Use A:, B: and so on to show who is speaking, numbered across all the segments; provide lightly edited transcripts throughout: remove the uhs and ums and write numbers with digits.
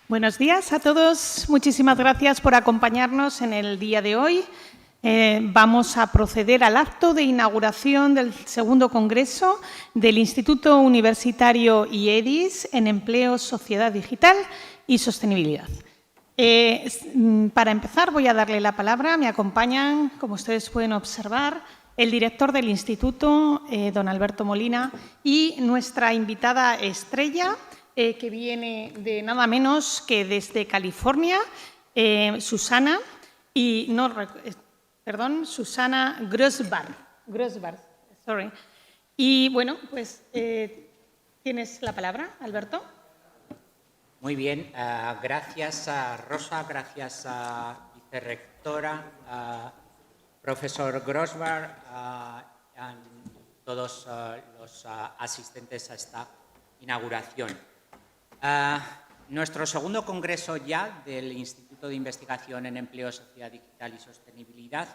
A: Buenos días a todos. Muchísimas gracias por acompañarnos en el día de hoy. Vamos a proceder al acto de inauguración del segundo Congreso del Instituto Universitario IEDIS en Empleo, Sociedad Digital y Sostenibilidad. Para empezar, voy a darle la palabra. Me acompañan, como ustedes pueden observar, el director del Instituto, don Alberto Molina, y nuestra invitada estrella, que viene de nada menos que desde California, Susana Grossberg. Sorry. Y bueno, pues tienes la palabra, Alberto.
B: Muy bien, gracias a Rosa, gracias a vicerrectora, profesor Grossberg, a todos los asistentes a esta inauguración. Nuestro segundo congreso ya del Instituto de Investigación en Empleo, Sociedad Digital y Sostenibilidad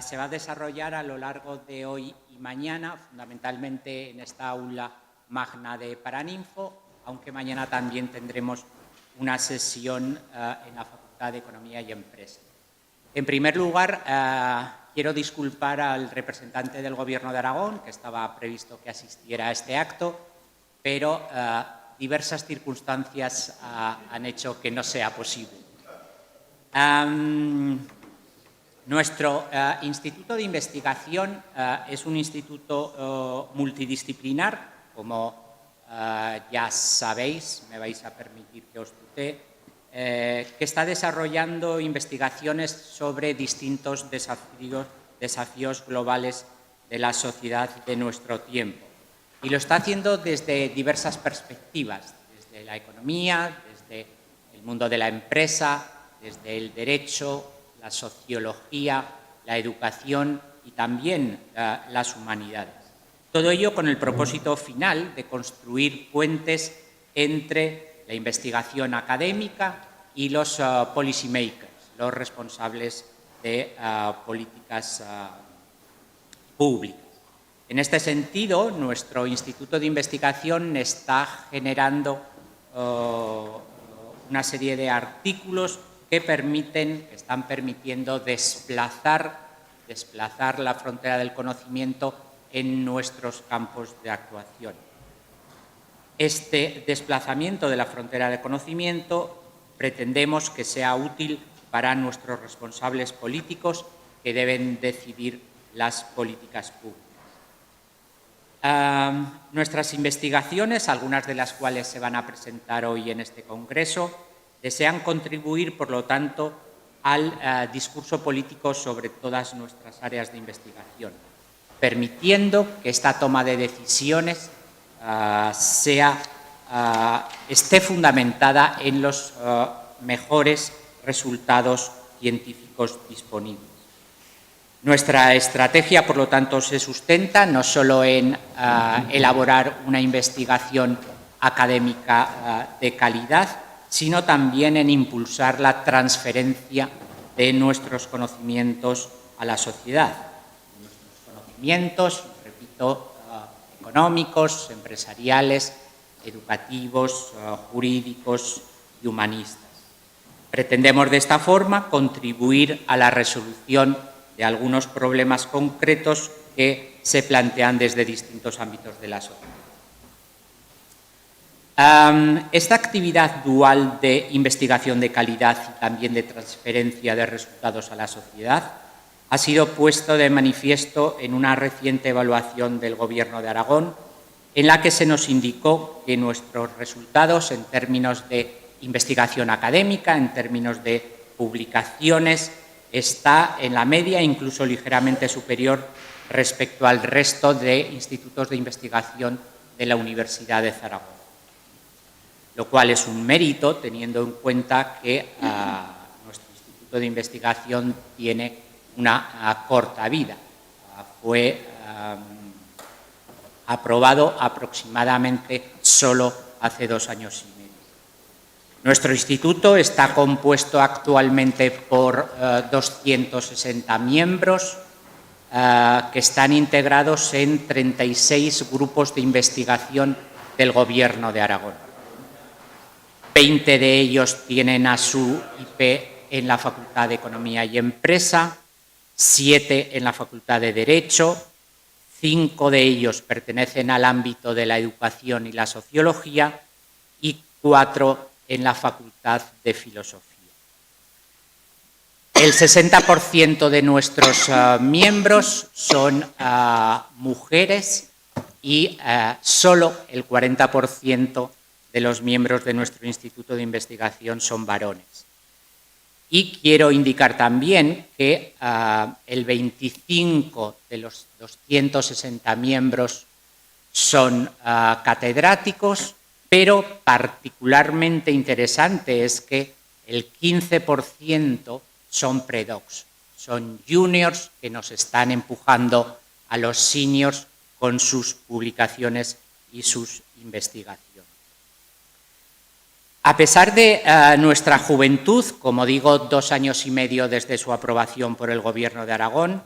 B: se va a desarrollar a lo largo de hoy y mañana, fundamentalmente en esta aula magna de Paraninfo, aunque mañana también tendremos una sesión en la Facultad de Economía y Empresa. En primer lugar, quiero disculpar al representante del Gobierno de Aragón, que estaba previsto que asistiera a este acto, pero diversas circunstancias han hecho que no sea posible. Nuestro Instituto de Investigación es un instituto multidisciplinar, como ya sabéis, me vais a permitir que os tutee, que está desarrollando investigaciones sobre distintos desafíos globales de la sociedad de nuestro tiempo. Y lo está haciendo desde diversas perspectivas, desde la economía, desde el mundo de la empresa, desde el derecho, la sociología, la educación y también las humanidades. Todo ello con el propósito final de construir puentes entre la investigación académica y los policy makers, los responsables de políticas públicas. En este sentido, nuestro Instituto de Investigación está generando una serie de artículos que están permitiendo desplazar la frontera del conocimiento en nuestros campos de actuación. Este desplazamiento de la frontera del conocimiento pretendemos que sea útil para nuestros responsables políticos que deben decidir las políticas públicas. Nuestras investigaciones, algunas de las cuales se van a presentar hoy en este congreso, desean contribuir, por lo tanto, al discurso político sobre todas nuestras áreas de investigación, permitiendo que esta toma de decisiones esté fundamentada en los mejores resultados científicos disponibles. Nuestra estrategia, por lo tanto, se sustenta no solo en elaborar una investigación académica de calidad, sino también en impulsar la transferencia de nuestros conocimientos a la sociedad. Nuestros conocimientos, repito, económicos, empresariales, educativos, jurídicos y humanistas. Pretendemos de esta forma contribuir a la resolución de algunos problemas concretos que se plantean desde distintos ámbitos de la sociedad. Esta actividad dual de investigación de calidad y también de transferencia de resultados a la sociedad ha sido puesto de manifiesto en una reciente evaluación del Gobierno de Aragón, en la que se nos indicó que nuestros resultados en términos de investigación académica, en términos de publicaciones, está en la media, incluso ligeramente superior respecto al resto de institutos de investigación de la Universidad de Zaragoza, lo cual es un mérito teniendo en cuenta que nuestro instituto de investigación tiene una corta vida. Fue aprobado aproximadamente solo hace 2 años y medio. Nuestro instituto está compuesto actualmente por 260 miembros que están integrados en 36 grupos de investigación del Gobierno de Aragón. 20 de ellos tienen a su IP en la Facultad de Economía y Empresa, 7 en la Facultad de Derecho, 5 de ellos pertenecen al ámbito de la educación y la sociología y 4 en la Facultad de Filosofía. El 60% de nuestros miembros son mujeres y solo el 40% de los miembros de nuestro Instituto de Investigación son varones. Y quiero indicar también que el 25 de los 260 miembros son catedráticos, pero particularmente interesante es que el 15% son predocs, son juniors que nos están empujando a los seniors con sus publicaciones y sus investigaciones. A pesar de nuestra juventud, como digo, 2 años y medio desde su aprobación por el Gobierno de Aragón,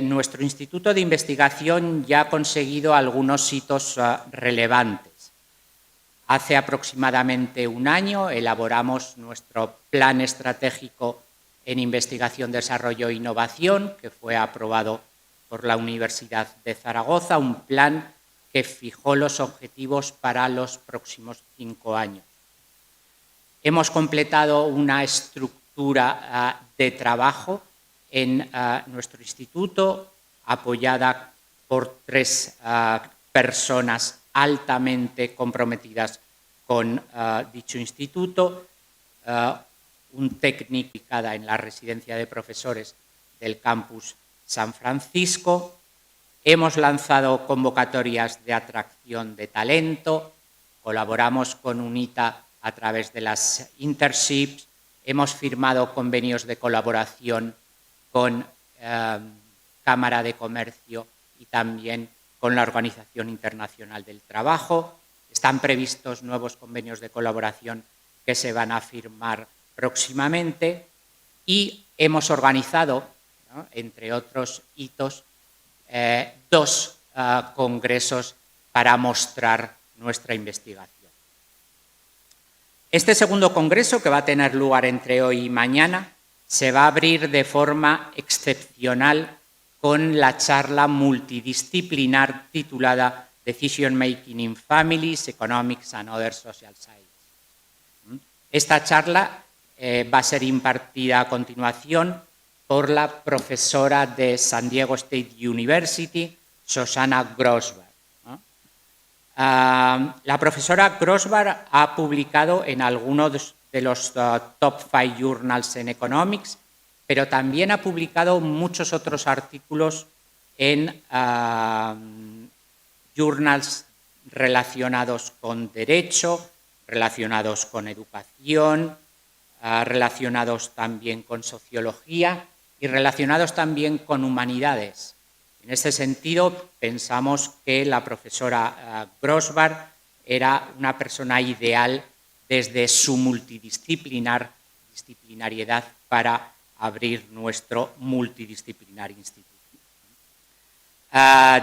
B: nuestro Instituto de Investigación ya ha conseguido algunos hitos relevantes. Hace aproximadamente un año elaboramos nuestro Plan Estratégico en Investigación, Desarrollo e Innovación, que fue aprobado por la Universidad de Zaragoza, un plan que fijó los objetivos para los próximos 5 años. Hemos completado una estructura de trabajo en nuestro instituto, apoyada por 3 personas altamente comprometidas con dicho instituto, un técnico en la residencia de profesores del campus San Francisco. Hemos lanzado convocatorias de atracción de talento, colaboramos con UNITA a través de las internships, hemos firmado convenios de colaboración con Cámara de Comercio y también con la Organización Internacional del Trabajo. Están previstos nuevos convenios de colaboración que se van a firmar próximamente y hemos organizado, ¿no?, entre otros hitos, 2 congresos para mostrar nuestra investigación. Este segundo congreso, que va a tener lugar entre hoy y mañana, se va a abrir de forma excepcional con la charla multidisciplinar titulada Decision Making in Families, Economics and Other Social Sciences. Esta charla va a ser impartida a continuación por la profesora de San Diego State University, Susanna Grossberg. La profesora Grossberg ha publicado en algunos de los top 5 journals en economics, pero también ha publicado muchos otros artículos en journals relacionados con derecho, relacionados con educación, relacionados también con sociología y relacionados también con humanidades. En ese sentido, pensamos que la profesora Grossberg era una persona ideal desde su multidisciplinariedad para abrir nuestro multidisciplinar instituto.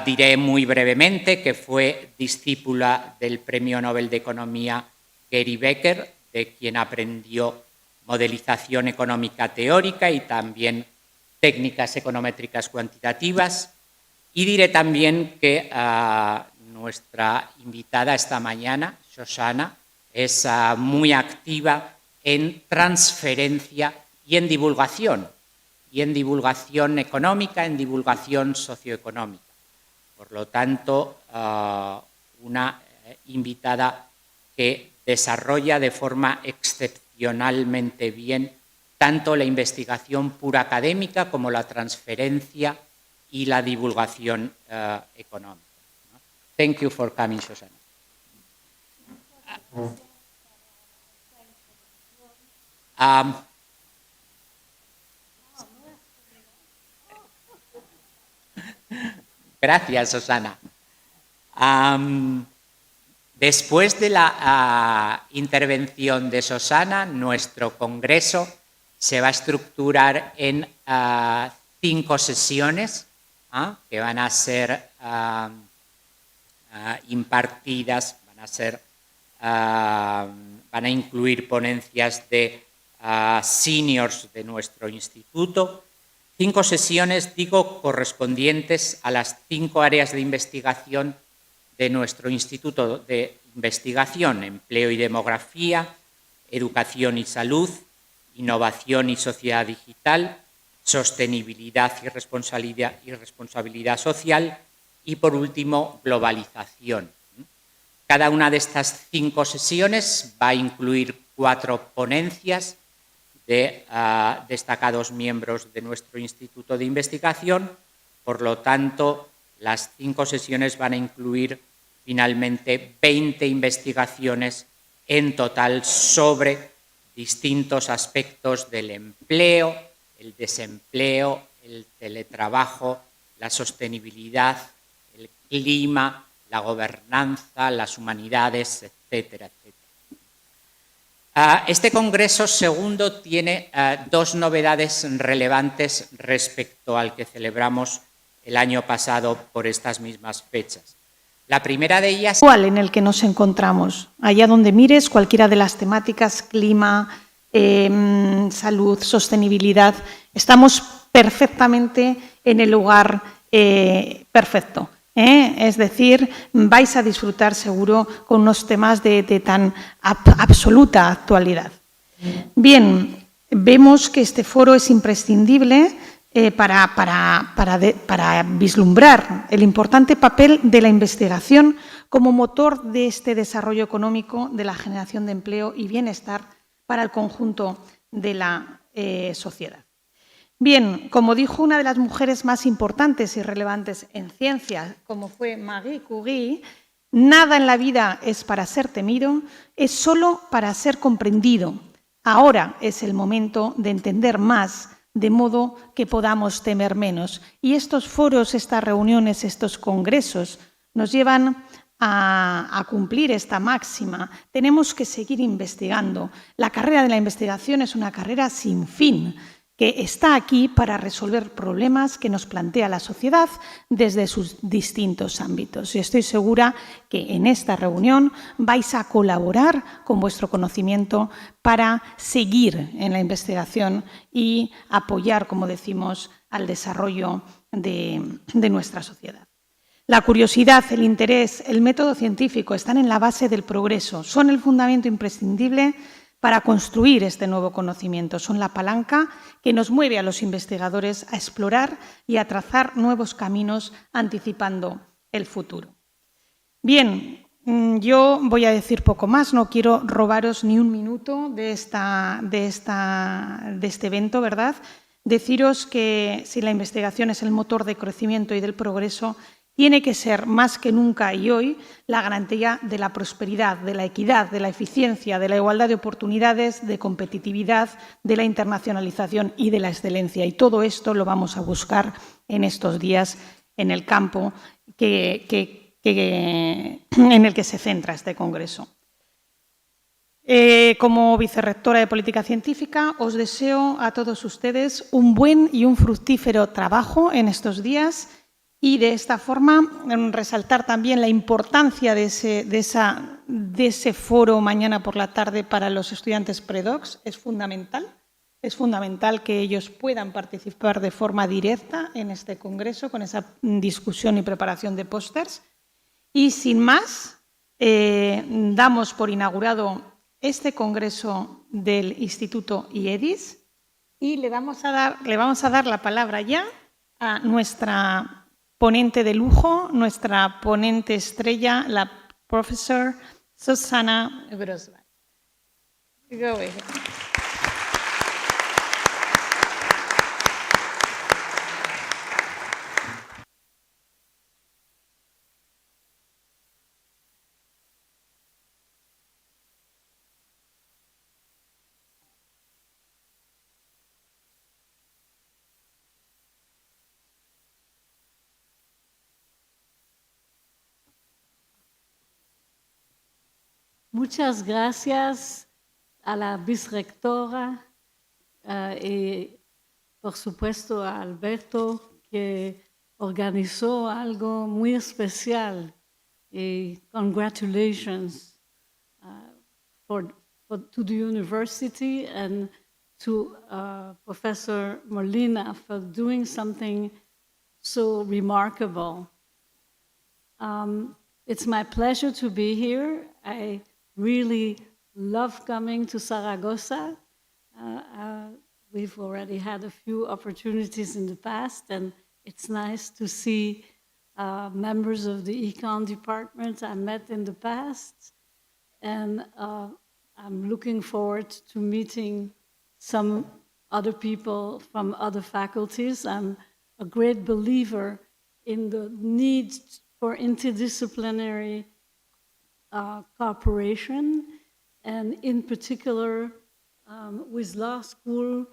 B: Diré muy brevemente que fue discípula del Premio Nobel de Economía Gary Becker, de quien aprendió modelización económica teórica y también técnicas econométricas cuantitativas. Y diré también que nuestra invitada esta mañana, Susanna, es muy activa en transferencia y en divulgación económica, en divulgación socioeconómica. Por lo tanto, una invitada que desarrolla de forma excepcionalmente bien tanto la investigación pura académica como la transferencia y la divulgación económica. Thank you for coming, Susanna. Gracias, Susanna. Después de la intervención de Susanna, nuestro congreso se va a estructurar en 5 sesiones que van a ser impartidas, van van a incluir ponencias de seniors de nuestro instituto. 5 sesiones, digo, correspondientes a las 5 áreas de investigación de nuestro instituto de investigación: empleo y demografía, educación y salud, innovación y sociedad digital, sostenibilidad y responsabilidad social y, por último, globalización. Cada una de estas 5 sesiones va a incluir 4 ponencias de destacados miembros de nuestro instituto de investigación. Por lo tanto, las 5 sesiones van a incluir finalmente 20 investigaciones en total sobre distintos aspectos del empleo, el desempleo, el teletrabajo, la sostenibilidad, el clima, la gobernanza, las humanidades, etcétera, etcétera. Este Congreso segundo tiene 2 novedades relevantes respecto al que celebramos el año pasado por estas mismas fechas. La primera de ellas...
A: En el que nos encontramos, allá donde mires, cualquiera de las temáticas, clima, salud, sostenibilidad, estamos perfectamente en el lugar perfecto. Es decir, vais a disfrutar seguro con unos temas de tan absoluta actualidad. Bien, vemos que este foro es imprescindible para vislumbrar el importante papel de la investigación como motor de este desarrollo económico, de la generación de empleo y bienestar para el conjunto de la sociedad. Bien, como dijo una de las mujeres más importantes y relevantes en ciencia, como fue Marie Curie, nada en la vida es para ser temido, es solo para ser comprendido. Ahora es el momento de entender más, de modo que podamos temer menos. Y estos foros, estas reuniones, estos congresos nos llevan a cumplir esta máxima. Tenemos que seguir investigando. La carrera de la investigación es una carrera sin fin, que está aquí para resolver problemas que nos plantea la sociedad desde sus distintos ámbitos. Y estoy segura que en esta reunión vais a colaborar con vuestro conocimiento para seguir en la investigación y apoyar, como decimos, al desarrollo de nuestra sociedad. La curiosidad, el interés, el método científico están en la base del progreso, son el fundamento imprescindible para construir este nuevo conocimiento. Son la palanca que nos mueve a los investigadores a explorar y a trazar nuevos caminos anticipando el futuro. Bien, yo voy a decir poco más, no quiero robaros ni un minuto de este evento, ¿verdad? Deciros que si la investigación es el motor de crecimiento y del progreso, tiene que ser más que nunca y hoy la garantía de la prosperidad, de la equidad, de la eficiencia, de la igualdad de oportunidades, de competitividad, de la internacionalización y de la excelencia. Y todo esto lo vamos a buscar en estos días en el campo en el que se centra este Congreso. Como vicerrectora de Política Científica, os deseo a todos ustedes un buen y un fructífero trabajo en estos días. Y de esta forma resaltar también la importancia de ese foro mañana por la tarde para los estudiantes predocs. Es fundamental que ellos puedan participar de forma directa en este congreso con esa discusión y preparación de pósters. Y sin más, damos por inaugurado este congreso del Instituto IEDIS y le vamos a dar la palabra ya a nuestra ponente de lujo, nuestra ponente estrella, la profesora Susana Grosval. Go ahead.
C: Muchas gracias a la vicerrectora y, por supuesto, a Alberto, que organizó algo muy especial. Y congratulations to the university and to Professor Molina for doing something so remarkable. It's my pleasure to be here. I really love coming to Zaragoza. We've already had a few opportunities in the past, and it's nice to see members of the econ department I met in the past. And I'm looking forward to meeting some other people from other faculties. I'm a great believer in the need for interdisciplinary cooperation, and in particular with law school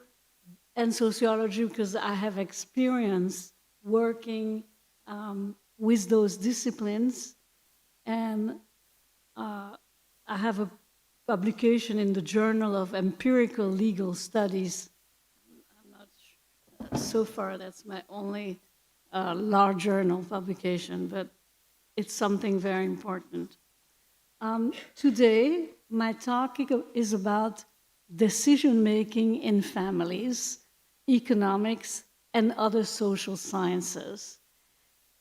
C: and sociology, because I have experience working with those disciplines. And I have a publication in the Journal of Empirical Legal Studies. I'm not sure. So far, that's my only law journal publication, but it's something very important. Today, my talk is about decision-making in families, economics, and other social sciences.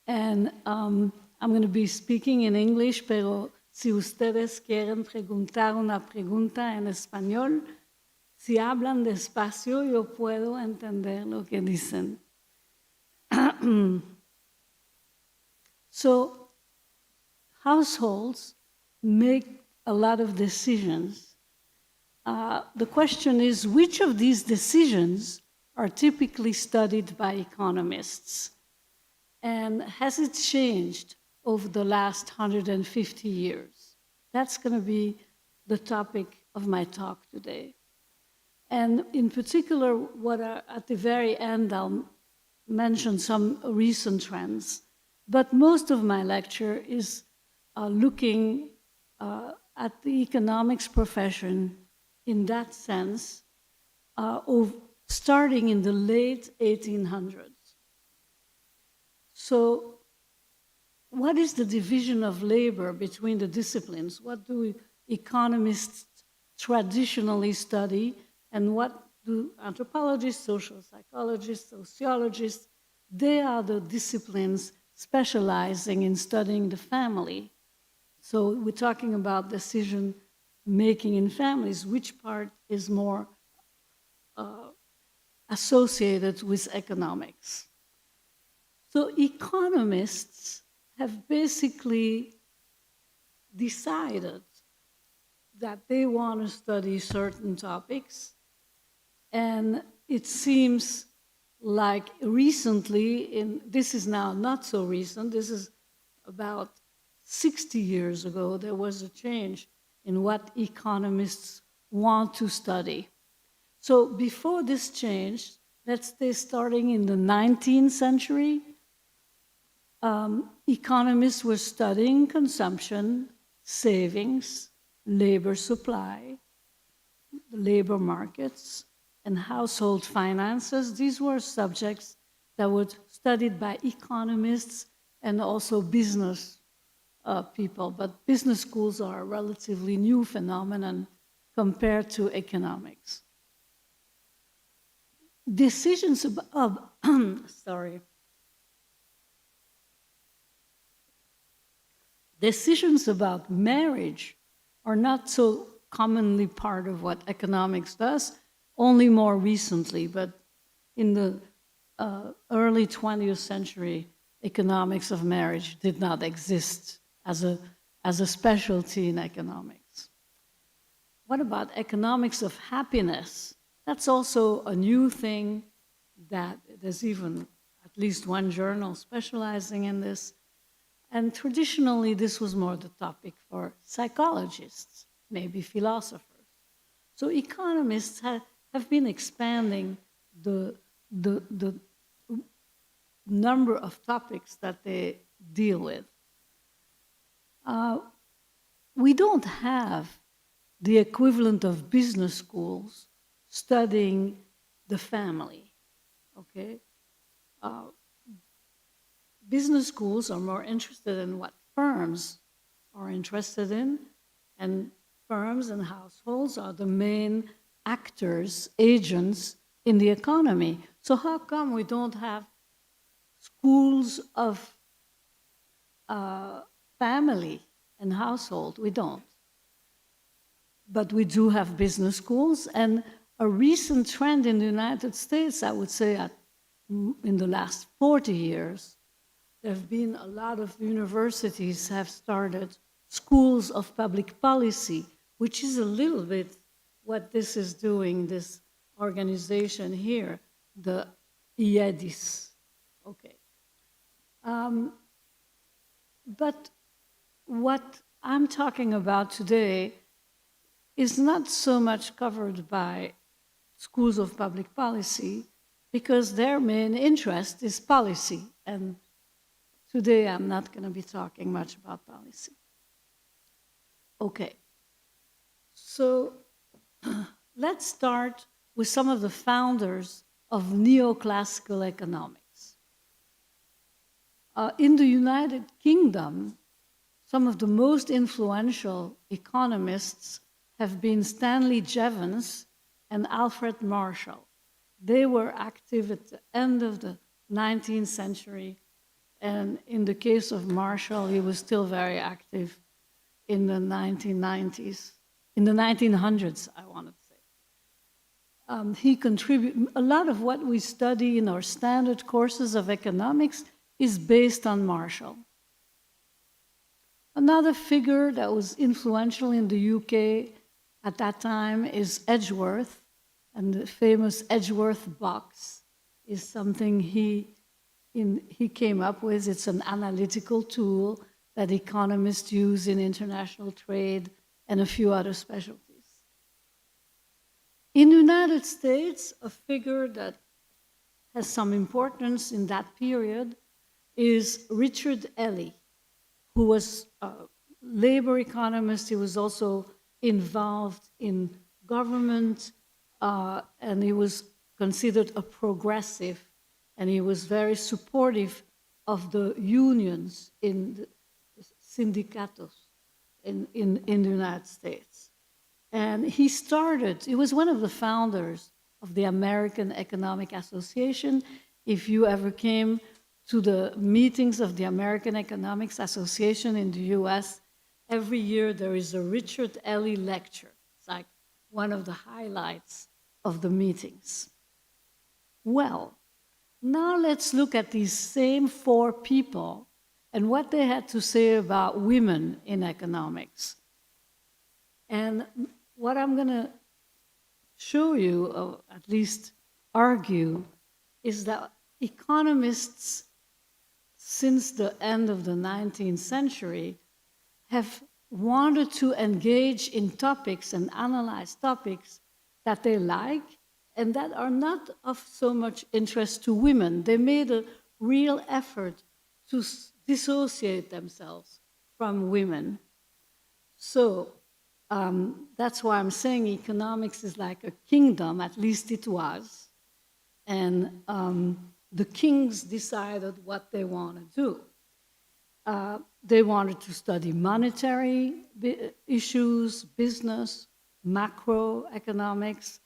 C: And I'm going to be speaking in English, pero si ustedes quieren preguntar una pregunta en español, si hablan despacio, yo puedo entender lo que dicen. So, households make a lot of decisions. The question is, which of these decisions are typically studied by economists? And has it changed over the last 150 years? That's going to be the topic of my talk today. And in particular, at the very end, I'll mention some recent trends. But most of my lecture is looking at the economics profession in that sense, starting in the late 1800s. So what is the division of labor between the disciplines? What do economists traditionally study, and what do anthropologists, social psychologists, sociologists? They are the disciplines specializing in studying the family. So we're talking about decision making in families. Which part is more associated with economics? So economists have basically decided that they want to study certain topics, and it seems like recently, this is now not so recent, this is about 60 years ago, there was a change in what economists want to study. So before this change, let's say starting in the 19th century, economists were studying consumption, savings, labor supply, labor markets, and household finances. These were subjects that were studied by economists and also business people, but business schools are a relatively new phenomenon compared to economics. Decisions decisions about marriage are not so commonly part of what economics does, only more recently, but in the early 20th century, economics of marriage did not exist as a specialty in economics. What about economics of happiness? That's also a new thing that there's even at least one journal specializing in this. And traditionally, this was more the topic for psychologists, maybe philosophers. So economists have been expanding the number of topics that they deal with. We don't have the equivalent of business schools studying the family, okay? Business schools are more interested in what firms are interested in, and firms and households are the main actors, agents in the economy. So how come we don't have schools of family and household? We don't. But we do have business schools, and a recent trend in the United States, I would say in the last 40 years, there have been a lot of universities have started schools of public policy, which is a little bit what this is doing, this organization here, the IEDIS. Okay. But what I'm talking about today is not so much covered by schools of public policy, because their main interest is policy. And today I'm not going to be talking much about policy. Okay. So let's start with some of the founders of neoclassical economics. In the United Kingdom, some of the most influential economists have been Stanley Jevons and Alfred Marshall. They were active at the end of the 19th century, and in the case of Marshall, he was still very active in the 1990s, in the 1900s, I want to say. He contributed, a lot of what we study in our standard courses of economics is based on Marshall. Another figure that was influential in the UK at that time is Edgeworth, and the famous Edgeworth box is something he came up with. It's an analytical tool that economists use in international trade and a few other specialties. In the United States, a figure that has some importance in that period is Richard Elley, who was a labor economist. He was also involved in government, and he was considered a progressive, and he was very supportive of the unions in the sindicatos in the United States. And he was one of the founders of the American Economic Association. If you ever came to the meetings of the American Economics Association in the US, every year there is a Richard Elley lecture. It's like one of the highlights of the meetings. Well, now let's look at these same four people and what they had to say about women in economics. And what I'm going to show you, or at least argue, is that economists since the end of the 19th century have wanted to engage in topics and analyze topics that they like and that are not of so much interest to women. They made a real effort to dissociate themselves from women. So that's why I'm saying economics is like a kingdom, at least it was. And the kings decided what they want to do. They wanted to study monetary issues, business, macroeconomics,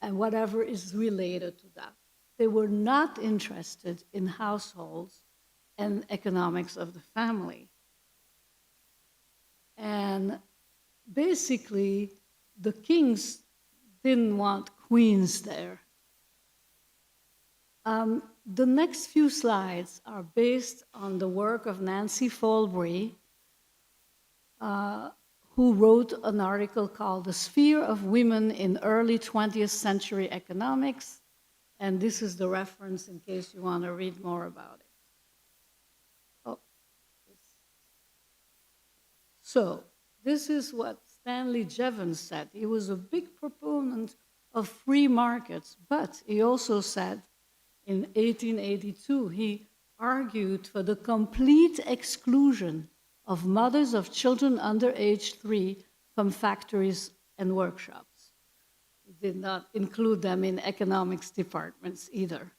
C: and whatever is related to that. They were not interested in households and economics of the family. And basically, the kings didn't want queens there. The next few slides are based on the work of Nancy Folbury, who wrote an article called The Sphere of Women in Early 20th Century Economics, and this is the reference in case you want to read more about it. So this is what Stanley Jevons said. He was a big proponent of free markets, but he also said in 1882, he argued for the complete exclusion of mothers of children under age 3 from factories and workshops. He did not include them in economics departments either.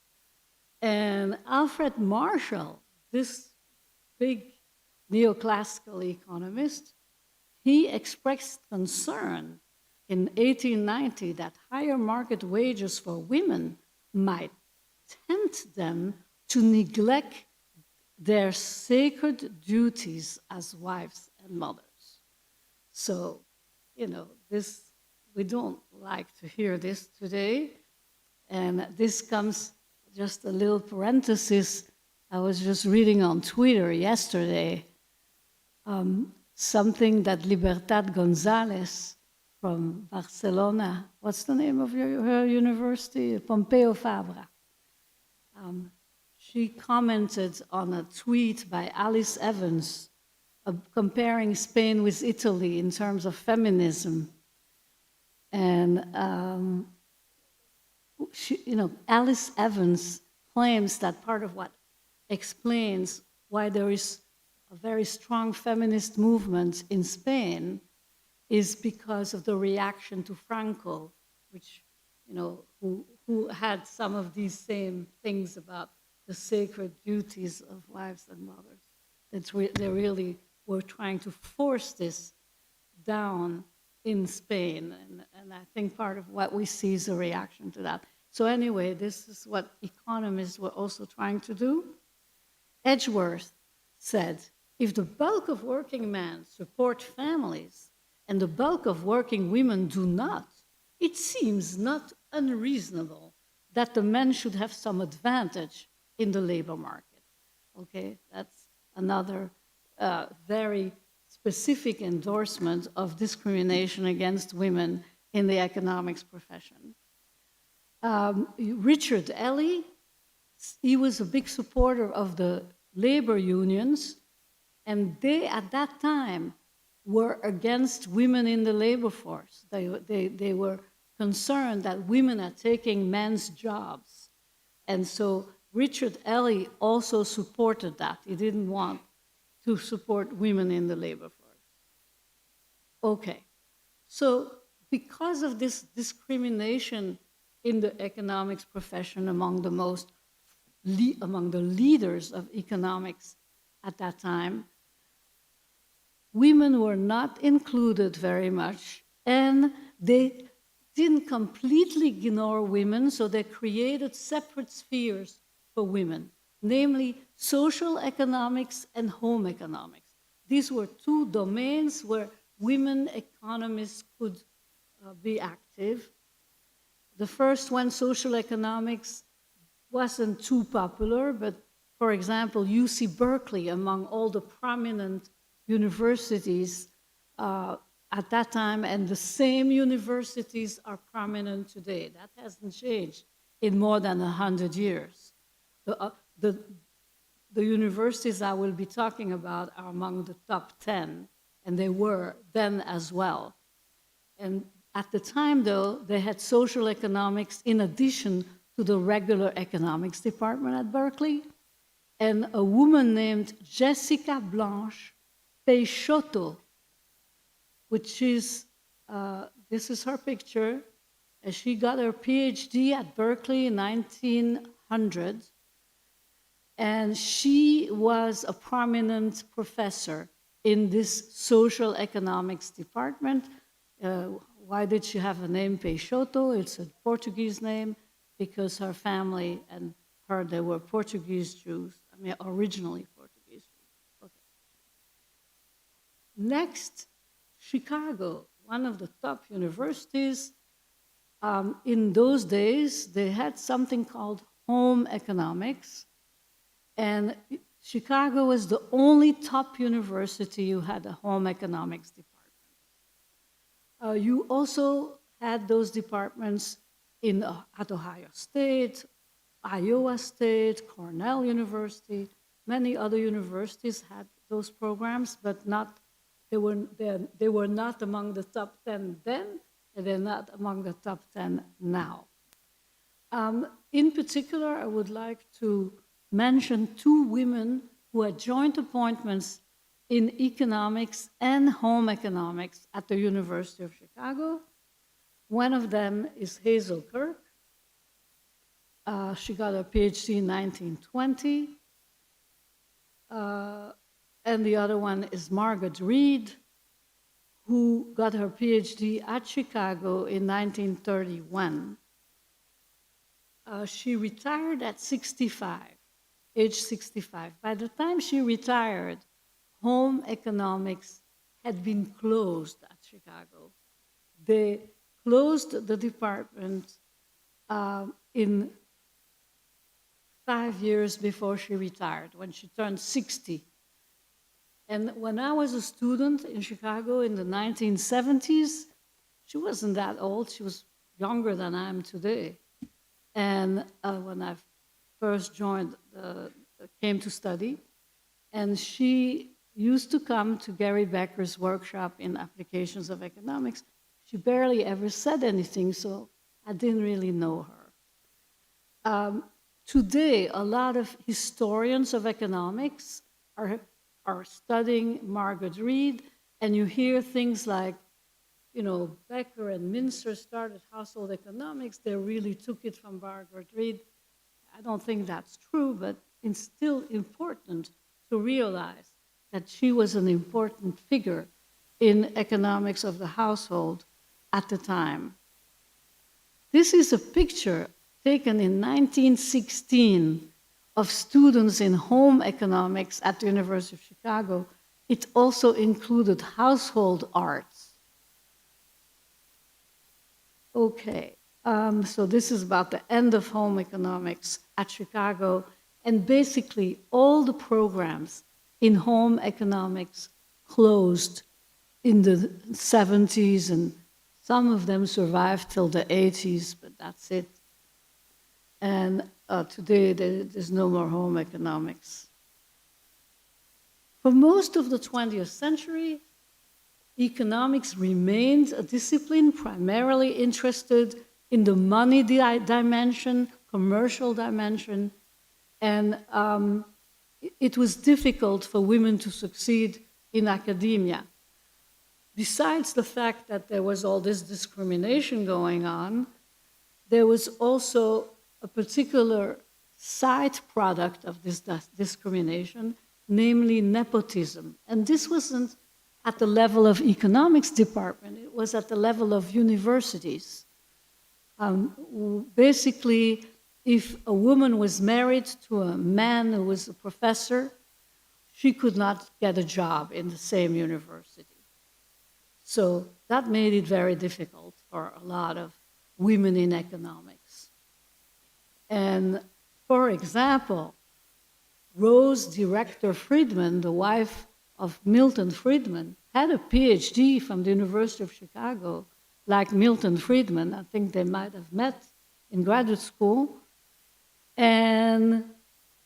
C: And Alfred Marshall, this big neoclassical economist, he expressed concern in 1890 that higher market wages for women might tempt them to neglect their sacred duties as wives and mothers. So, you know, this, we don't like to hear this today. And this comes, just a little parenthesis, I was just reading on Twitter yesterday, something that Libertad González from Barcelona, what's the name of her university? Pompeu Fabra. She commented on a tweet by Alice Evans comparing Spain with Italy in terms of feminism. And Alice Evans claims that part of what explains why there is a very strong feminist movement in Spain is because of the reaction to Franco, which, you know, who had some of these same things about the sacred duties of wives and mothers. They really were trying to force this down in Spain, and I think part of what we see is a reaction to that. So anyway, this is what economists were also trying to do. Edgeworth said, if the bulk of working men support families and the bulk of working women do not, it seems not unreasonable that the men should have some advantage in the labor market. Okay, that's another very specific endorsement of discrimination against women in the economics profession. Richard Elley, he was a big supporter of the labor unions, and they, at that time, were against women in the labor force. They were concerned that women are taking men's jobs. And so Richard Elley also supported that. He didn't want to support women in the labor force. Okay, so because of this discrimination in the economics profession among the leaders of economics at that time, women were not included very much, and they didn't completely ignore women, so they created separate spheres for women, namely social economics and home economics. These were two domains where women economists could be active. The first one, social economics, wasn't too popular, but for example, UC Berkeley, among all the prominent universities at that time, and the same universities are prominent today. That hasn't changed in more than 100 years. The universities I will be talking about are among the top 10, and they were then as well. And at the time, though, they had social economics in addition to the regular economics department at Berkeley, and a woman named Jessica Blanche Peixoto, which is, this is her picture. She got her PhD at Berkeley in 1900, and she was a prominent professor in this social economics department. Why did she have a name Peixoto? It's a Portuguese name because her family and her, they were Portuguese Jews. I mean, originally Portuguese Jews. Okay. Next, Chicago, one of the top universities. In those days, they had something called home economics, and Chicago was the only top university who had a home economics department. You also had those departments at Ohio State, Iowa State, Cornell University. Many other universities had those programs, but they were not among the top 10 then, and they're not among the top 10 now. In particular, I would like to mention two women who had joint appointments in economics and home economics at the University of Chicago. One of them is Hazel Kirk. She got her PhD in 1920. And the other one is Margaret Reed, who got her PhD at Chicago in 1931. She retired at 65, age 65. By the time she retired, home economics had been closed at Chicago. They closed the department in 5 years before she retired, when she turned 60. And when I was a student in Chicago in the 1970s, she wasn't that old. She was younger than I am today. And when I first joined, came to study, and she used to come to Gary Becker's workshop in applications of economics. She barely ever said anything, so I didn't really know her. Today, a lot of historians of economics are studying Margaret Reed, and you hear things like, you know, Becker and Mincer started household economics. They really took it from Margaret Reed. I don't think that's true, but it's still important to realize that she was an important figure in economics of the household at the time. This is a picture taken in 1916 of students in home economics at the University of Chicago. It also included household arts. Okay, so this is about the end of home economics at Chicago, and basically all the programs in home economics closed in the 70s, and some of them survived till the 80s, but that's it. And today there's no more home economics. For most of the 20th century, economics remained a discipline primarily interested in the money dimension, commercial dimension, and it was difficult for women to succeed in academia. Besides the fact that there was all this discrimination going on, there was also a particular side product of this discrimination, namely nepotism. And this wasn't at the level of economics department, it was at the level of universities. Basically, if a woman was married to a man who was a professor, she could not get a job in the same university. So that made it very difficult for a lot of women in economics. And for example, Rose Director Friedman, the wife of Milton Friedman, had a PhD from the University of Chicago, like Milton Friedman. I think they might have met in graduate school. And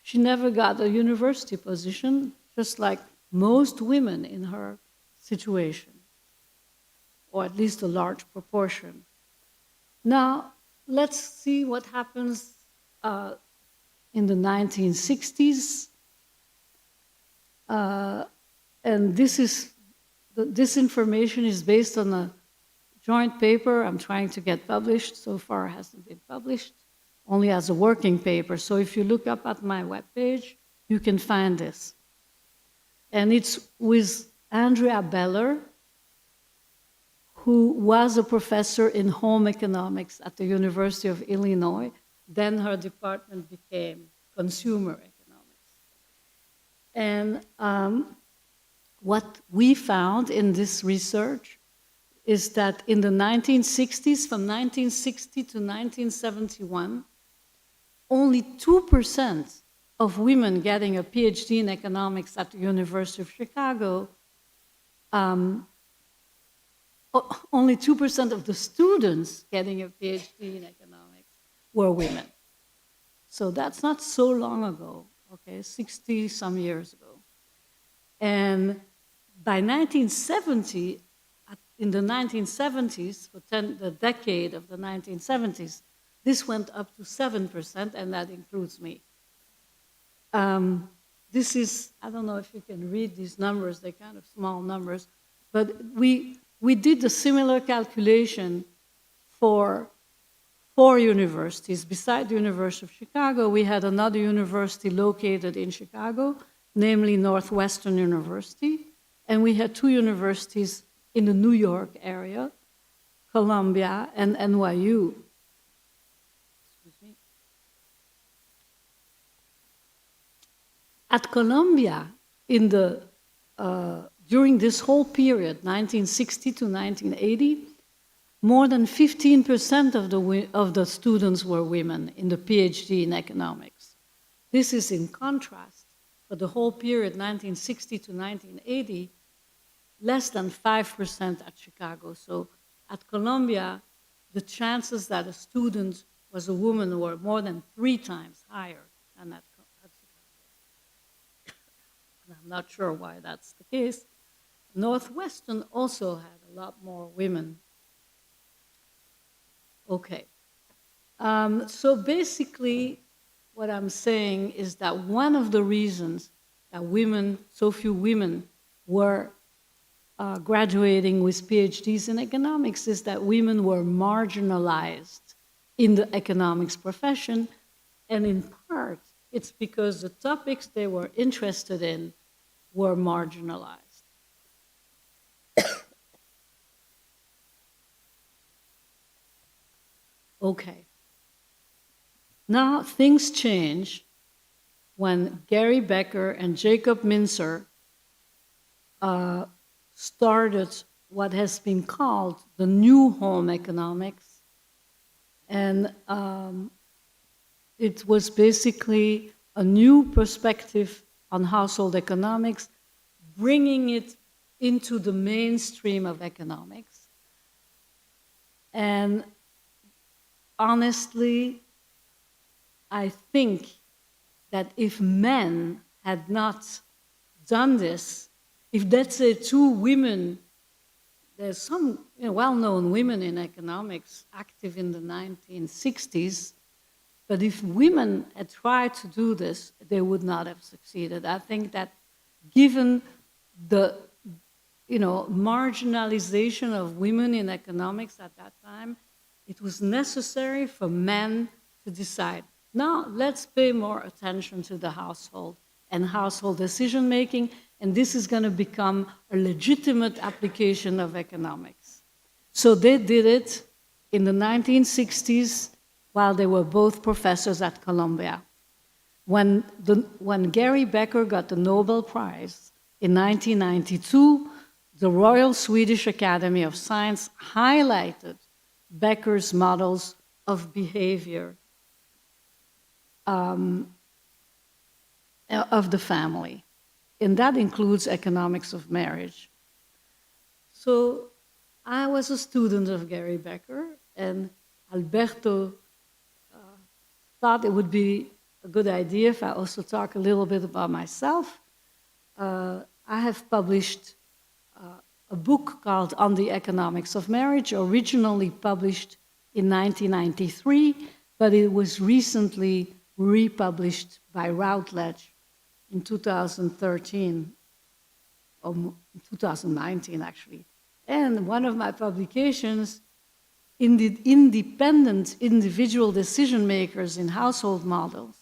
C: she never got a university position, just like most women in her situation, or at least a large proportion. Now, let's see what happens in the 1960s. And this information is based on a joint paper I'm trying to get published. So far, it hasn't been published, only as a working paper. So if you look up at my webpage, you can find this. And it's with Andrea Beller, who was a professor in home economics at the University of Illinois. Then her department became consumer economics. And what we found in this research is that in the 1960s, from 1960 to 1971, only 2% of women getting a PhD in economics at the University of Chicago, only 2% of the students getting a PhD in economics were women. So that's not so long ago, okay, 60 some years ago. And by 1970, in the 1970s, for the decade of the 1970s, this went up to 7%, and that includes me. This is, I don't know if you can read these numbers, they're kind of small numbers, but we did a similar calculation for 4 universities. Besides the University of Chicago, we had another university located in Chicago, namely Northwestern University, and we had 2 universities in the New York area, Columbia, and NYU. Excuse me. At Columbia, during this whole period, 1960 to 1980, more than 15% of the students were women in the PhD in economics. This is in contrast, for the whole period, 1960 to 1980, less than 5% at Chicago. So at Columbia, the chances that a student was a woman were more than 3 times higher than at Chicago. And I'm not sure why that's the case. Northwestern also had a lot more women. Okay. So basically, what I'm saying is that one of the reasons that so few women were graduating with PhDs in economics is that women were marginalized in the economics profession, and in part, it's because the topics they were interested in were marginalized. Okay. Now things change when Gary Becker and Jacob Mincer started what has been called the new home economics. And it was basically a new perspective on household economics, bringing it into the mainstream of economics. And honestly, I think that if men had not done this, if let's say 2 women, there's some well-known women in economics active in the 1960s, but if women had tried to do this, they would not have succeeded. I think that given the marginalization of women in economics at that time, it was necessary for men to decide, now let's pay more attention to the household and household decision-making, and this is going to become a legitimate application of economics. So they did it in the 1960s while they were both professors at Columbia. When Gary Becker got the Nobel Prize in 1992, the Royal Swedish Academy of Science highlighted Becker's models of behavior of the family, and that includes economics of marriage. So I was a student of Gary Becker, and Alberto thought it would be a good idea if I also talk a little bit about myself. I have published a book called On the Economics of Marriage, originally published in 1993, but it was recently republished by Routledge in 2013, or 2019 actually. And one of my publications, in the independent individual decision makers in household models,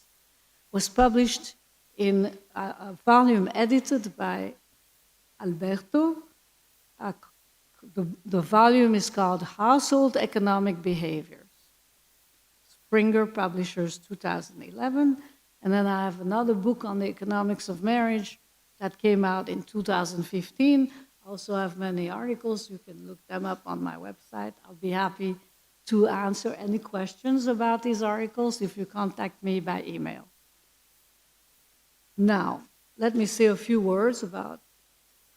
C: was published in a volume edited by Alberto. The volume is called Household Economic Behaviors. Springer Publishers 2011. And then I have another book on the economics of marriage that came out in 2015. I also have many articles. You can look them up on my website. I'll be happy to answer any questions about these articles if you contact me by email. Now, let me say a few words about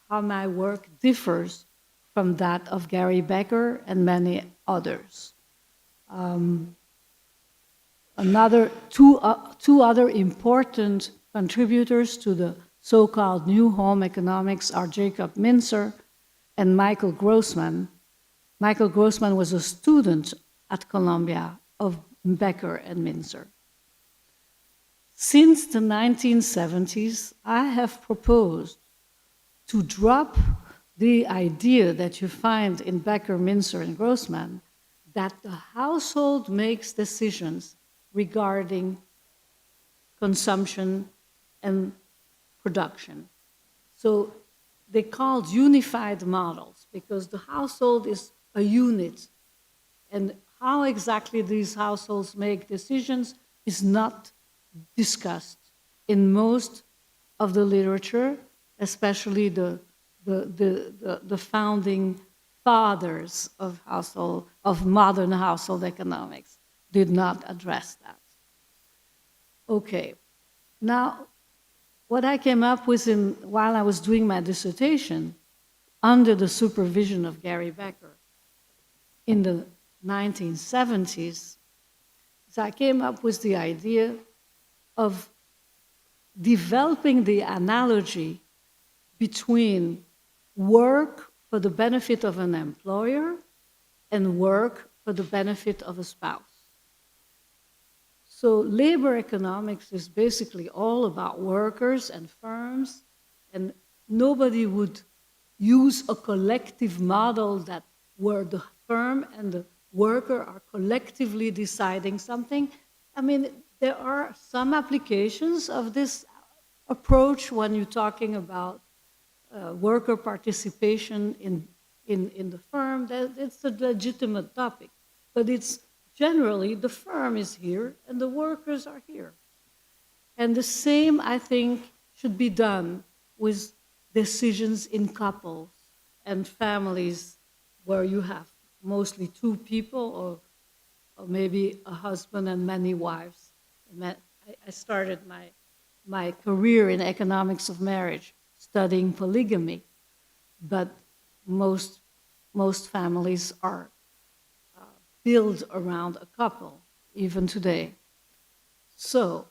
C: how my work differs from that of Gary Becker and many others. Two other important contributors to the so-called new home economics are Jacob Mincer and Michael Grossman. Michael Grossman was a student at Columbia of Becker and Mincer. Since the 1970s, I have proposed to drop the idea that you find in Becker, Mincer, and Grossman that the household makes decisions regarding consumption and production. So they called unified models. because the household is a unit. And how exactly these households make decisions is not discussed in most of the literature, especially the founding fathers of modern household economics did not address that. Okay, now what I came up with while I was doing my dissertation under the supervision of Gary Becker in the 1970s, is I came up with the idea of developing the analogy between work for the benefit of an employer and work for the benefit of a spouse. So labor economics is basically all about workers and firms, and nobody would use a collective model that where the firm and the worker are collectively deciding something. I mean, there are some applications of this approach when you're talking about worker participation in the firm. It's a legitimate topic, but it's generally the firm is here and the workers are here. And the same, I think, should be done with decisions in couples and families where you have mostly two people or maybe a husband and many wives. I started my career in economics of marriage studying polygamy, but most families are built around a couple, even today. So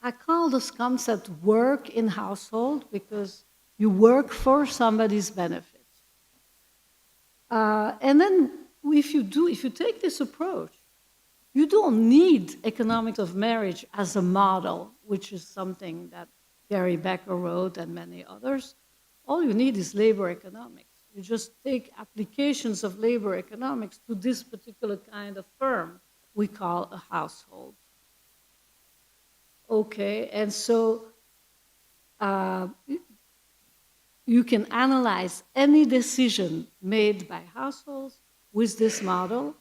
C: I call this concept work in household because you work for somebody's benefit. And then if you take this approach, you don't need economics of marriage as a model, which is something that Gary Becker wrote and many others. All you need is labor economics. You just take applications of labor economics to this particular kind of firm we call a household. Okay, and so you can analyze any decision made by households with this model,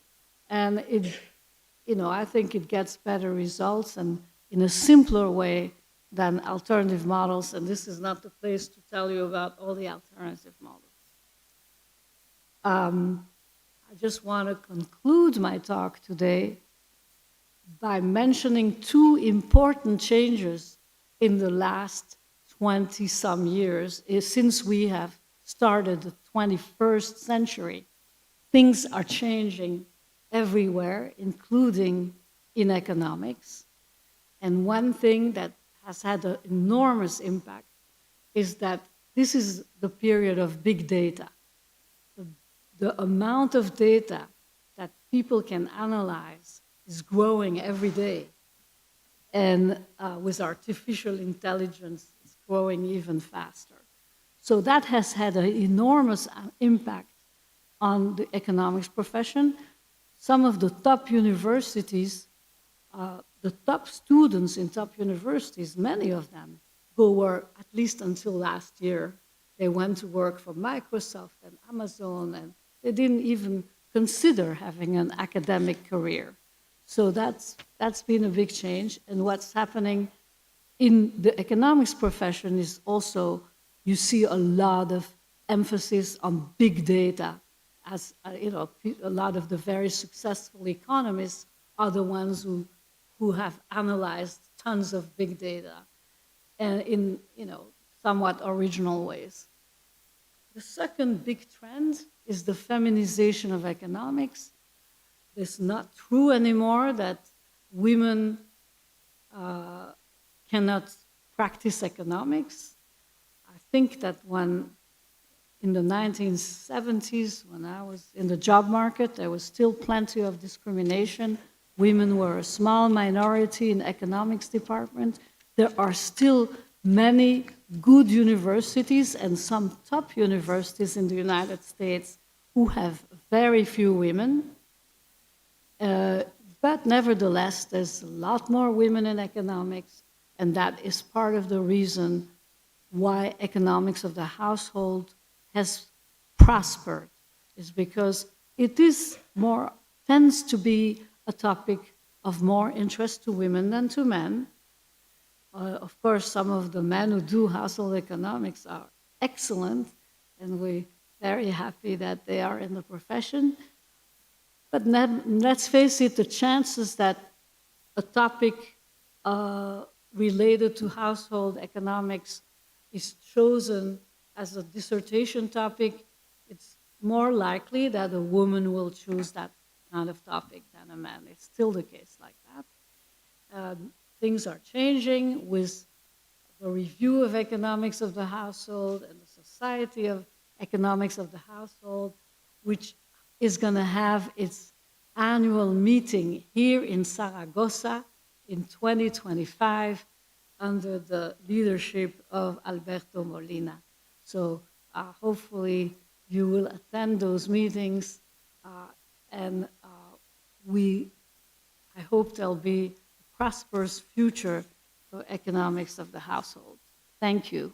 C: and I think it gets better results and in a simpler way than alternative models, and this is not the place to tell you about all the alternative models. I just want to conclude my talk today by mentioning two important changes in the last 20-some years. Since we have started the 21st century, things are changing everywhere, including in economics. And one thing that has had an enormous impact is that this is the period of big data. The amount of data that people can analyze is growing every day. And with artificial intelligence, it's growing even faster. So that has had an enormous impact on the economics profession. Some of the top universities, the top students in top universities, many of them who were, at least until last year, they went to work for Microsoft and Amazon, and they didn't even consider having an academic career. So that's been a big change. And what's happening in the economics profession is also, you see a lot of emphasis on big data. As a lot of the very successful economists are the ones who have analyzed tons of big data and in somewhat original ways. The second big trend is the feminization of economics. It's not true anymore that women cannot practice economics. I think that in the 1970s, when I was in the job market, there was still plenty of discrimination. Women were a small minority in economics department. There are still many good universities and some top universities in the United States who have very few women. But nevertheless, there's a lot more women in economics, and that is part of the reason why economics of the household has prospered is because it is tends to be a topic of more interest to women than to men. Of course, some of the men who do household economics are excellent, and we're very happy that they are in the profession. But let's face it, the chances that a topic related to household economics is chosen as a dissertation topic, it's more likely that a woman will choose that kind of topic than a man. It's still the case like that. Things are changing with the review of economics of the household and the Society of Economics of the Household, which is going to have its annual meeting here in Zaragoza in 2025 under the leadership of Alberto Molina. So hopefully you will attend those meetings, and I hope there'll be a prosperous future for economics of the household. Thank you.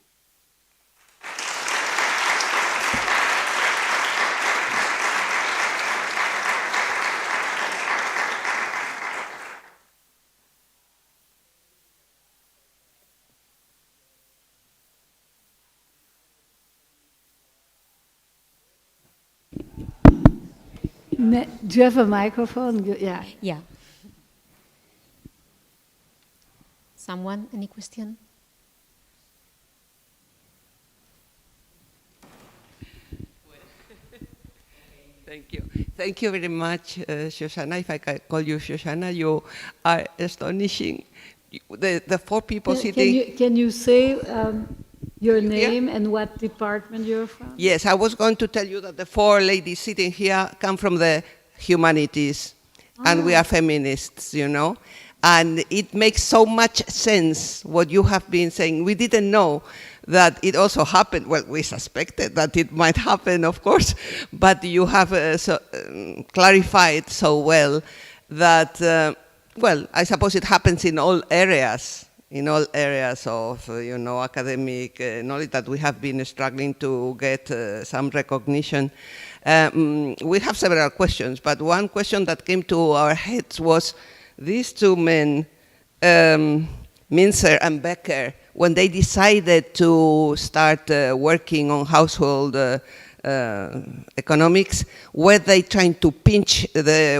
C: Do you have a microphone? Yeah.
D: Yeah. Someone, any question?
E: Thank you. Thank you very much, Shoshana. If I can call you Shoshana, you are astonishing. The four people sitting...
C: Can you say your name and what department you're from?
E: Yes, I was going to tell you that the four ladies sitting here come from the humanities, and we are feminists, you know. And it makes so much sense what you have been saying. We didn't know that it also happened. Well, we suspected that it might happen, of course, but you have clarified so well that, well, I suppose it happens in all areas of, you know, academic knowledge that we have been struggling to get some recognition. We have several questions, but one question that came to our heads was these two men, Minzer and Becker, when they decided to start working on household economics, were they trying to pinch the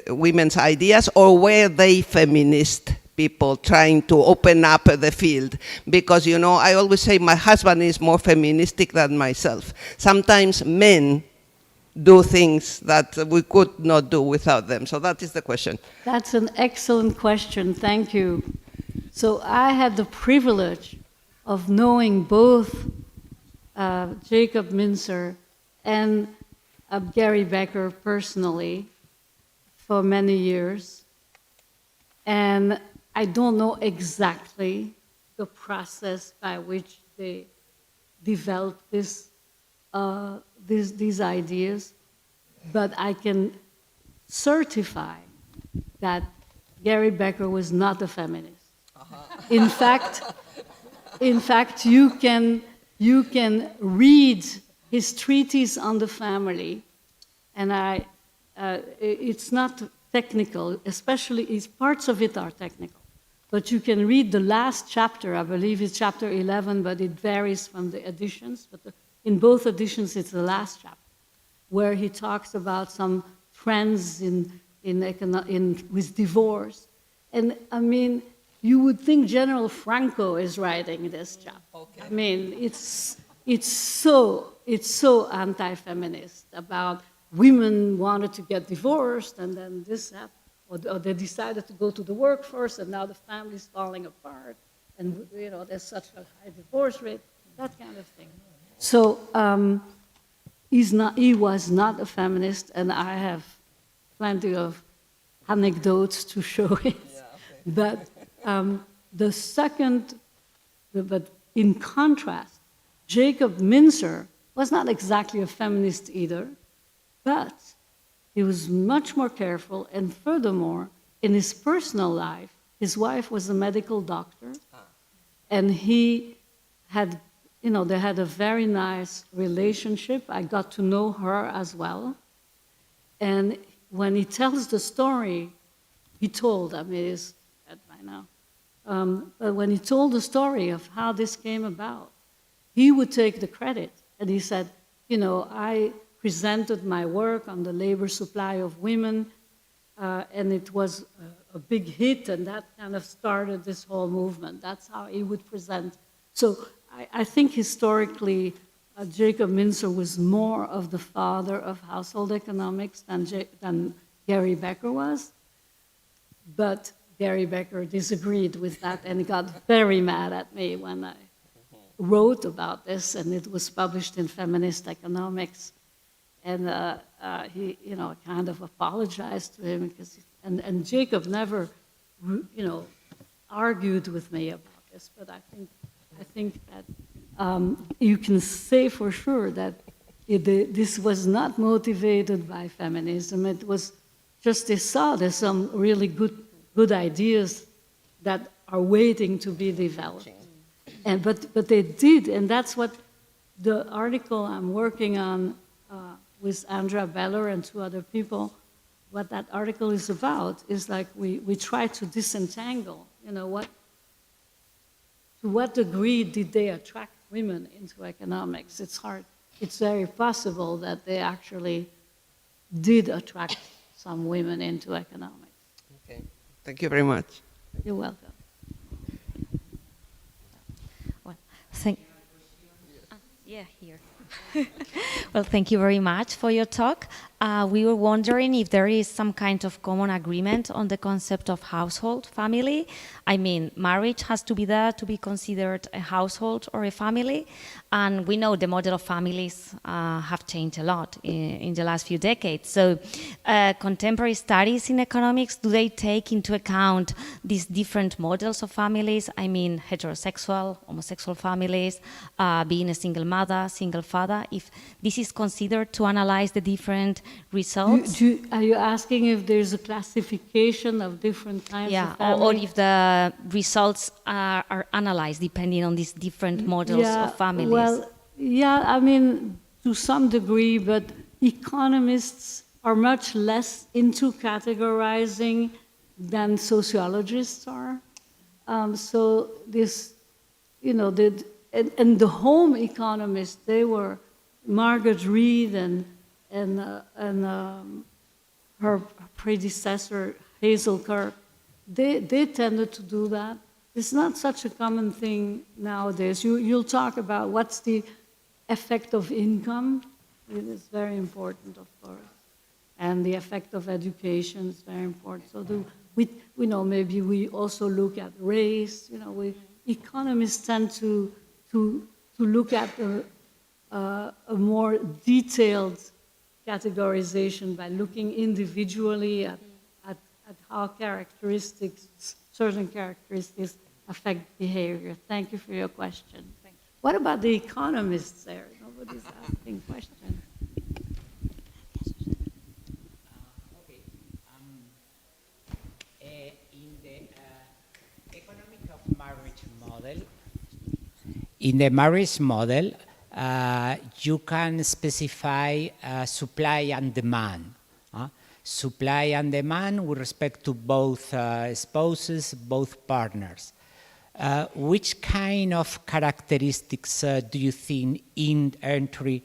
E: women's ideas, or were they feminist people trying to open up the field? Because, you know, I always say my husband is more feministic than myself. Sometimes men do things that we could not do without them. So that is the question.
C: That's an excellent question. Thank you. So I had the privilege of knowing both Jacob Minzer and Gary Becker personally for many years. And I don't know exactly the process by which they developed these ideas, but I can certify that Gary Becker was not a feminist. In fact, you can read his treatise on the family, and it's not technical, especially parts of it are technical. But you can read the last chapter, I believe it's chapter 11, but it varies from the editions. But in both editions, it's the last chapter, where he talks about some trends with divorce. And I mean, you would think General Franco is writing this chapter. Okay. I mean, it's so anti-feminist about women wanted to get divorced, and then this happened. Or they decided to go to the workforce, and now the family's falling apart, and you know there's such a high divorce rate, that kind of thing. So he was not a feminist, and I have plenty of anecdotes to show it. Yeah, okay. But in contrast, Jacob Minzer was not exactly a feminist either, but he was much more careful, and furthermore, in his personal life, his wife was a medical doctor, and he had you know, they had a very nice relationship. I got to know her as well. And when he tells the story, he told, I mean, he's dead by now, but when he told the story of how this came about, he would take the credit. And he said, you know, I presented my work on the labor supply of women, and it was a big hit, and that kind of started this whole movement. That's how he would present. So I think historically, Jacob Mincer was more of the father of household economics than Gary Becker was. But Gary Becker disagreed with that and got very mad at me when I wrote about this, and it was published in Feminist Economics. And he, you know, kind of apologized to him because, and Jacob never, you know, argued with me about this. But I think that you can say for sure that this was not motivated by feminism. It was just they saw there's some really good ideas that are waiting to be developed. And but they did, and that's what the article I'm working on with Andrea Beller and 2 other people, what that article is about is like we try to disentangle, you know, to what degree did they attract women into economics? It's hard. It's very possible that they actually did attract some women into economics.
E: Okay. Thank you very much.
C: You're welcome.
F: Well, yeah, here. Well, thank you very much for your talk. We were wondering if there is some kind of common agreement on the concept of household, family. I mean, marriage has to be there to be considered a household or a family. And we know the model of families have changed a lot in the last few decades. So contemporary studies in economics, do they take into account these different models of families? I mean, heterosexual, homosexual families, being a single mother, single father, if this is considered to analyze the different results?
C: Are you asking if there's a classification of different kinds of families?
F: Or if the results are analyzed depending on these different models of families?
C: Well, yeah, I mean, to some degree, but economists are much less into categorizing than sociologists are. So this, you know, and the home economists, they were Margaret Reed and her predecessor, Hazel Kirk, they tended to do that. It's not such a common thing nowadays. You'll talk about what's the effect of income. It is very important, of course. And the effect of education is very important. So we know, maybe we also look at race. You know, economists tend to look at a more detailed categorization by looking individually at how certain characteristics affect behavior. Thank you for your question. What about the economists there? Nobody's asking questions.
B: In the marriage model, you can specify supply and demand. Supply and demand with respect to both spouses, both partners. Which kind of characteristics do you think entry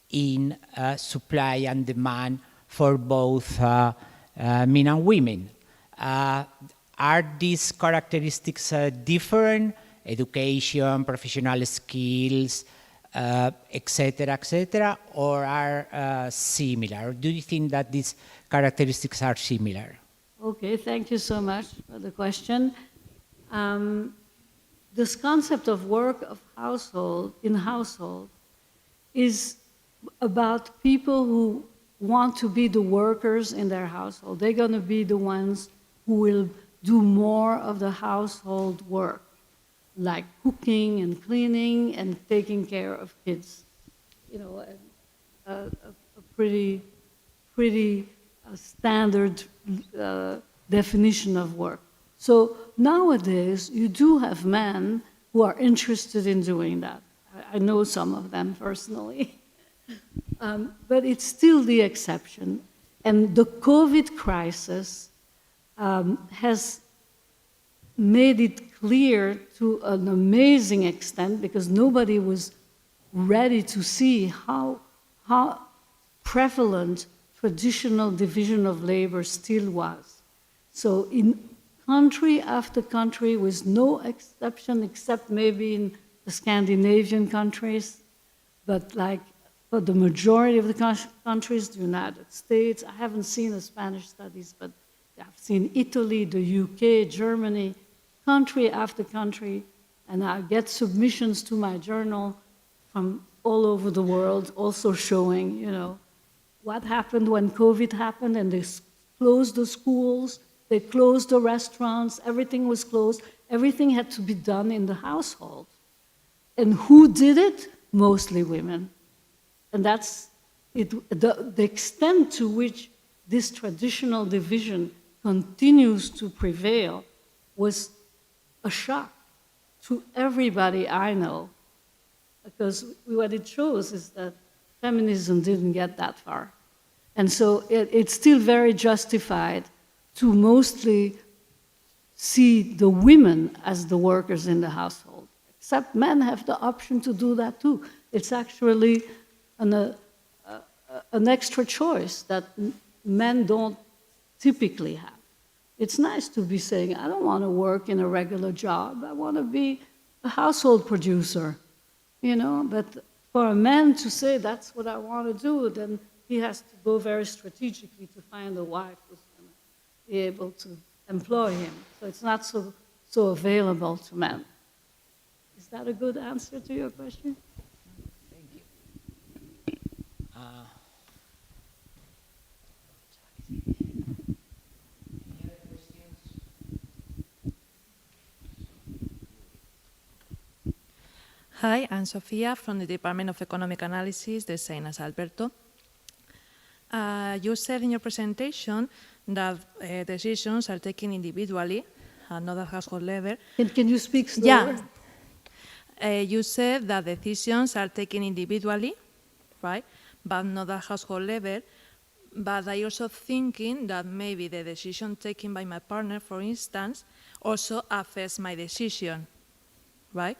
B: in supply and demand for both men and women? Are these characteristics different? Education, professional skills, etc., or are similar? Do you think that these characteristics are similar?
C: Okay, thank you so much for the question. This concept of work of household is about people who want to be the workers in their household. They're going to be the ones who will do more of the household work, like cooking and cleaning and taking care of kids. You know, a pretty standard definition of work. So nowadays, you do have men who are interested in doing that. I know some of them personally. But it's still the exception. And the COVID crisis has made it clear to an amazing extent, because nobody was ready to see how prevalent traditional division of labor still was. So in country after country, with no exception, except maybe in the Scandinavian countries, but like for the majority of the countries, the United States, I haven't seen the Spanish studies, but I've seen Italy, the UK, Germany, country after country, and I get submissions to my journal from all over the world, also showing, you know, what happened when COVID happened, and they closed the schools, they closed the restaurants, everything was closed. Everything had to be done in the household. And who did it? Mostly women. And that's it, the extent to which this traditional division continues to prevail was a shock to everybody I know, because what it shows is that feminism didn't get that far. And so it's still very justified to mostly see the women as the workers in the household, except men have the option to do that too. It's actually an extra choice that men don't typically have. It's nice to be saying, I don't want to work in a regular job. I want to be a household producer, you know. But for a man to say that's what I want to do, then he has to go very strategically to find a wife who's going to be able to employ him. So it's not so available to men. Is that a good answer to your question?
B: Thank you.
G: Hi, I'm Sofia from the Department of Economic Analysis, the same as Alberto. You said in your presentation that decisions are taken individually and not at household level.
C: Can you speak slower?
G: Yeah. You said that decisions are taken individually, right, but not at household level. But I also thinking that maybe the decision taken by my partner, for instance, also affects my decision, right?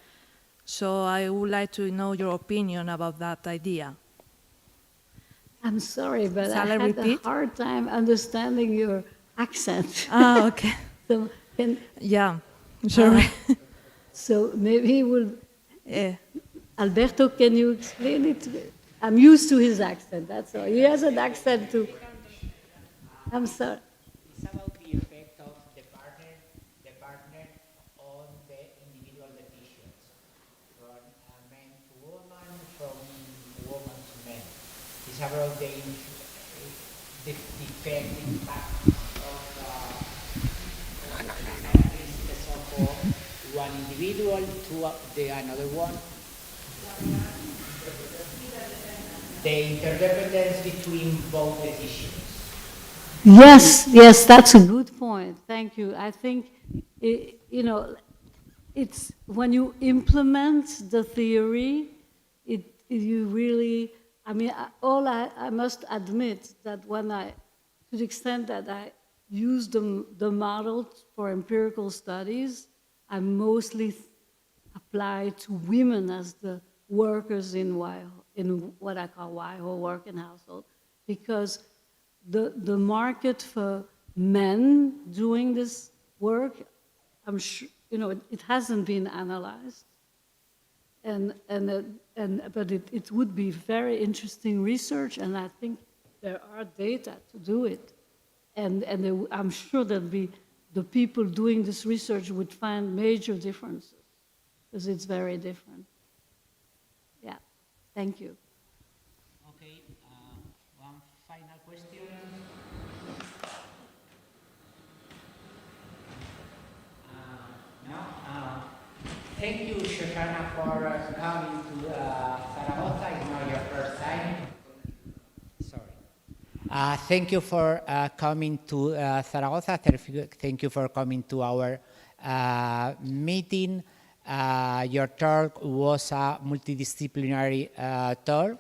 G: So I would like to know your opinion about that idea.
C: I'm sorry, but
G: Shall
C: I
G: I
C: had a
G: repeat?
C: hard time understanding your accent.
G: Ah, okay.
C: So,
G: Yeah, sorry.
C: so maybe we'll... Alberto, can you explain it? I'm used to his accent, that's all. He has an accent too. I'm sorry.
B: It's about the effect of the partner on the individual decisions, from man to woman, from woman to man. It's about the effect, impact of one individual to the another one. The interdependence between both decisions.
C: Yes, that's a good point. Thank you. I think, you know, it's when you implement the theory, you really, I mean, I must admit that when to the extent that I use the model for empirical studies, I mostly apply to women as the workers in what I call WIHO, work and household, because the market for men doing this work, I'm sure, you know, it hasn't been analyzed, but it would be very interesting research, and I think there are data to do it, and I'm sure that the people doing this research would find major differences, because it's very different. Yeah, thank you.
B: Okay, one final question. Thank you, Shoshana, for coming to Zaragoza. It's not your first time. Sorry. Thank you for coming to Zaragoza. Thank you for coming to our meeting. your talk was a multidisciplinary talk,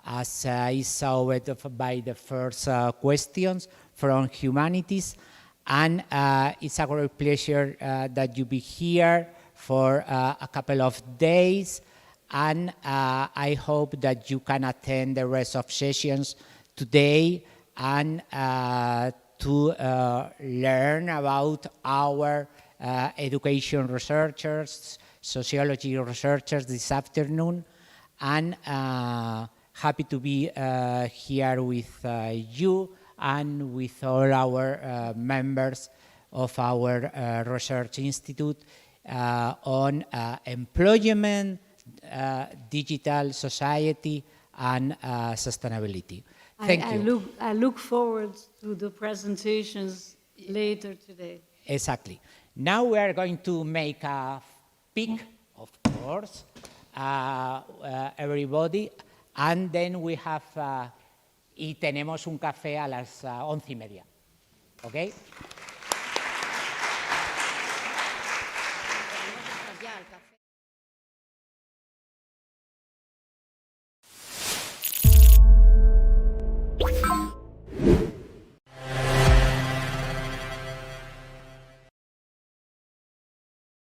B: as I saw it by the first questions from humanities. And it's a great pleasure that you be here for a couple of days. And I hope that you can attend the rest of sessions today and to learn about our education researchers, sociology researchers this afternoon. And happy to be here with you and with all our members of our research institute on employment, digital society, and sustainability. Thank you.
C: I look forward to the presentations later today.
B: Exactly. Now we are going to make a pic, of course, everybody, and then we have, y tenemos un café a las 11:30. ¿Ok?